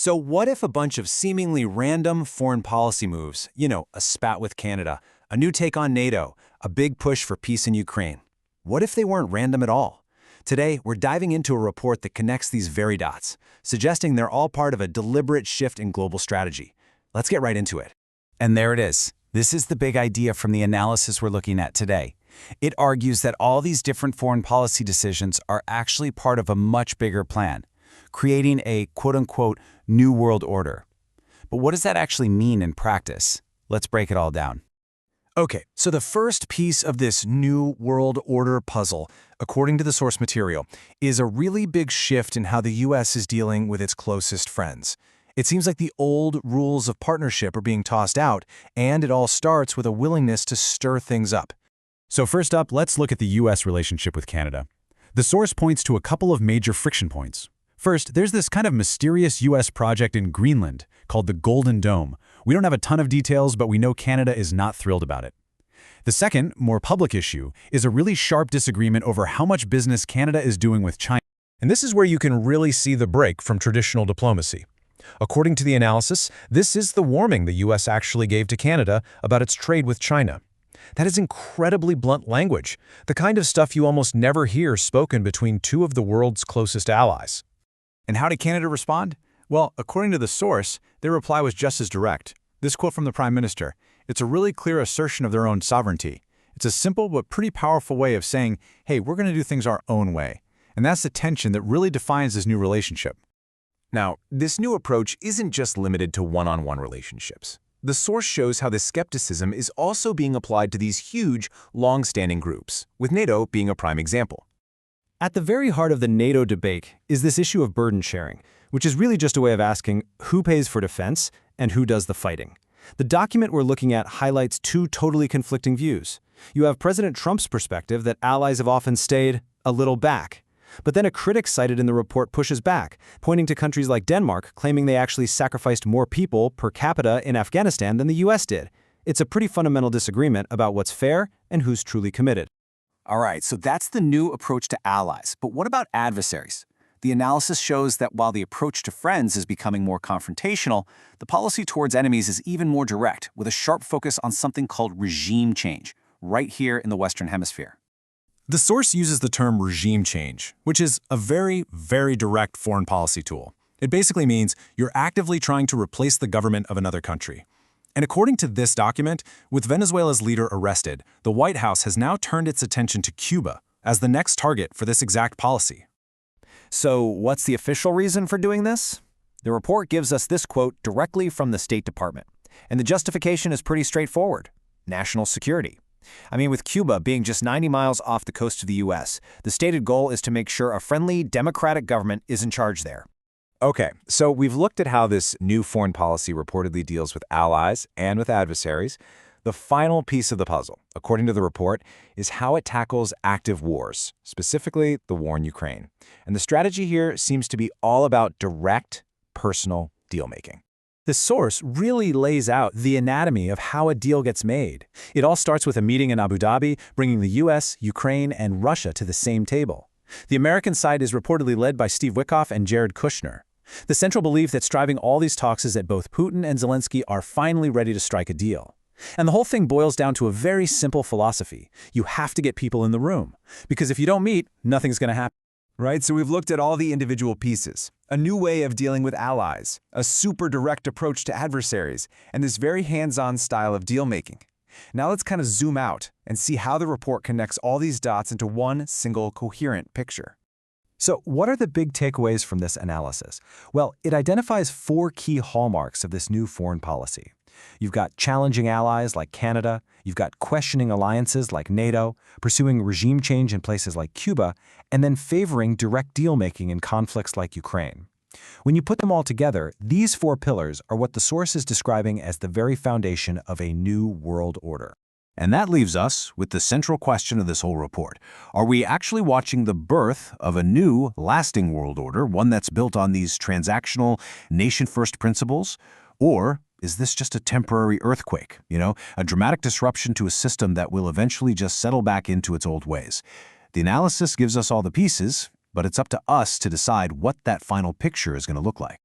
So what if a bunch of seemingly random foreign policy moves, a spat with Canada, a new take on NATO, a big push for peace in Ukraine? What if they weren't random at all? Today, we're diving into a report that connects these very dots, suggesting they're all part of a deliberate shift in global strategy. Let's get right into it. And there it is. This is the big idea from the analysis we're looking at today. It argues that all these different foreign policy decisions are actually part of a much bigger plan, creating a quote-unquote new world order. But what does that actually mean in practice? Let's break it all down. Okay, so the first piece of this new world order puzzle, according to the source material, is a really big shift in how the U.S. is dealing with its closest friends. It seems like the old rules of partnership are being tossed out, and it all starts with a willingness to stir things up. So first up, let's look at the U.S. relationship with Canada. The source points to a couple of major friction points. First, there's this kind of mysterious U.S. project in Greenland called the Golden Dome. We don't have a ton of details, but we know Canada is not thrilled about it. The second, more public issue, is a really sharp disagreement over how much business Canada is doing with China. And this is where you can really see the break from traditional diplomacy. According to the analysis, this is the warning the U.S. actually gave to Canada about its trade with China. That is incredibly blunt language, the kind of stuff you almost never hear spoken between two of the world's closest allies. And how did Canada respond? Well, according to the source, their reply was just as direct. This quote from the Prime Minister, it's a really clear assertion of their own sovereignty. It's a simple but pretty powerful way of saying, hey, we're going to do things our own way. And that's the tension that really defines this new relationship. Now, this new approach isn't just limited to one-on-one relationships. The source shows how this skepticism is also being applied to these huge, long-standing groups, with NATO being a prime example. At the very heart of the NATO debate is this issue of burden sharing, which is really just a way of asking who pays for defense and who does the fighting. The document we're looking at highlights two totally conflicting views. You have President Trump's perspective that allies have often stayed a little back. But then a critic cited in the report pushes back, pointing to countries like Denmark, claiming they actually sacrificed more people per capita in Afghanistan than the U.S. did. It's a pretty fundamental disagreement about what's fair and who's truly committed. All right, so that's the new approach to allies. But what about adversaries? The analysis shows that while the approach to friends is becoming more confrontational, the policy towards enemies is even more direct, with a sharp focus on something called regime change, right here in the Western Hemisphere. The source uses the term regime change, which is a very, very direct foreign policy tool. It basically means you're actively trying to replace the government of another country. And according to this document, with Venezuela's leader arrested, the White House has now turned its attention to Cuba as the next target for this exact policy. So what's the official reason for doing this? The report gives us this quote directly from the State Department. And the justification is pretty straightforward: national security. I mean, with Cuba being just 90 miles off the coast of the U.S., the stated goal is to make sure a friendly, democratic government is in charge there. Okay, so we've looked at how this new foreign policy reportedly deals with allies and with adversaries. The final piece of the puzzle, according to the report, is how it tackles active wars, specifically the war in Ukraine. And the strategy here seems to be all about direct, personal deal-making. The source really lays out the anatomy of how a deal gets made. It all starts with a meeting in Abu Dhabi, bringing the U.S., Ukraine, and Russia to the same table. The American side is reportedly led by Steve Witkoff and Jared Kushner. The central belief that's driving all these talks is that both Putin and Zelensky are finally ready to strike a deal. And the whole thing boils down to a very simple philosophy. You have to get people in the room, because if you don't meet, nothing's going to happen. Right, so we've looked at all the individual pieces, a new way of dealing with allies, a super direct approach to adversaries, and this very hands-on style of deal-making. Now let's kind of zoom out and see how the report connects all these dots into one single coherent picture. So what are the big takeaways from this analysis? Well, it identifies four key hallmarks of this new foreign policy. You've got challenging allies like Canada, you've got questioning alliances like NATO, pursuing regime change in places like Cuba, and then favoring direct deal-making in conflicts like Ukraine. When you put them all together, these four pillars are what the source is describing as the very foundation of a new world order. And that leaves us with the central question of this whole report. Are we actually watching the birth of a new, lasting world order, one that's built on these transactional, nation-first principles? Or is this just a temporary earthquake, a dramatic disruption to a system that will eventually just settle back into its old ways? The analysis gives us all the pieces, but it's up to us to decide what that final picture is going to look like.